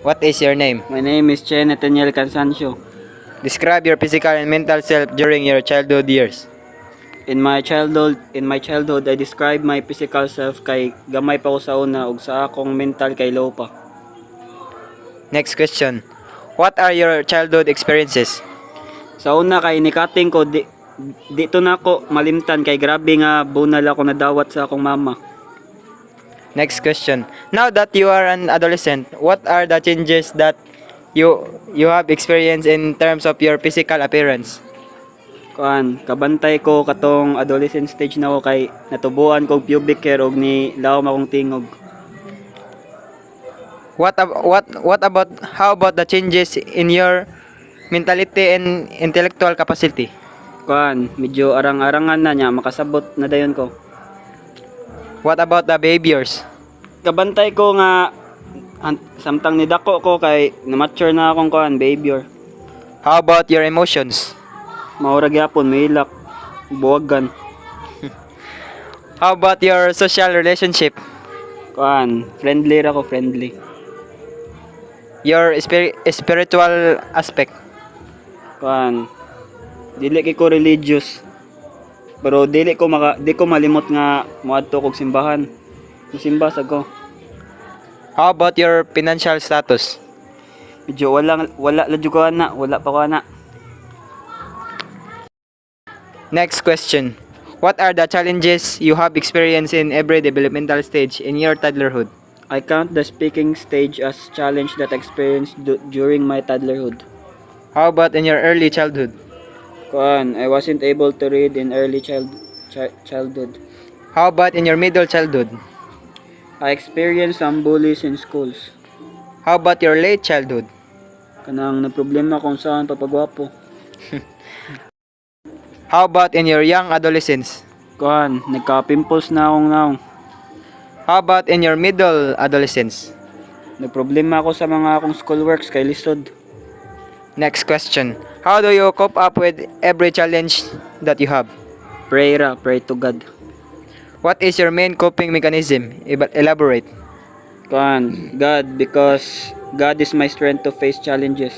What is your name? My name is Chen Nathaniel Cansancio. Describe your physical and mental self during your childhood years. In my childhood, I describe my physical self kay gamay pa ko sa una ug sa akong mental kay low pa. Next question. What are your childhood experiences? Sa una kay nikating ko dito na ako malimtan kay grabe nga bunal ako nadawat sa akong mama. Next question. Now that you are an adolescent, what are the changes that you have experienced in terms of your physical appearance? Kabantay ko katong adolescent stage na ko kay natubuan kog pubic hair og ni lawom akong tingog. How about the changes in your mentality and intellectual capacity? Medyo arang-arangan na niya makasabot na dayon ko. What about the behaviors? Kabantay ko nga samtang nidako ko kay na-mature na akong behavior. How about your emotions? Maura gyapon mahilak buwagan. How about your social relationship? Friendly ra ko, friendly. Your spiritual aspect? Dili kay ko religious. Pero di ko malimot nga moadto kog simbahan. Musimba sad ko. How about your financial status? Medyo wala la jud ko ana, wala pa ko ana. Next question. What are the challenges you have experienced in every developmental stage in your toddlerhood? I count the speaking stage as challenge that I experienced during my toddlerhood. How about in your early childhood? I wasn't able to read in early childhood. How about in your middle childhood? I experienced some bullies in schools. How about your late childhood? Kanang naproblema kung saan papagwapo. How about in your young adolescence? Nagka-pimples na akong naong. How about in your middle adolescence? Nagproblema ako sa mga akong schoolworks kay lisod. Next question. How do you cope up with every challenge that you have? Pray to God. What is your main coping mechanism? Elaborate. God, because God is my strength to face challenges.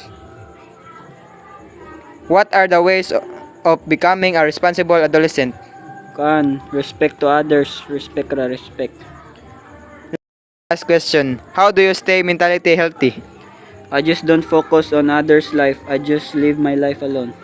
What are the ways of becoming a responsible adolescent? Respect to others, respect. Last question. How do you stay mentally healthy? I just don't focus on others' life. I just live my life alone.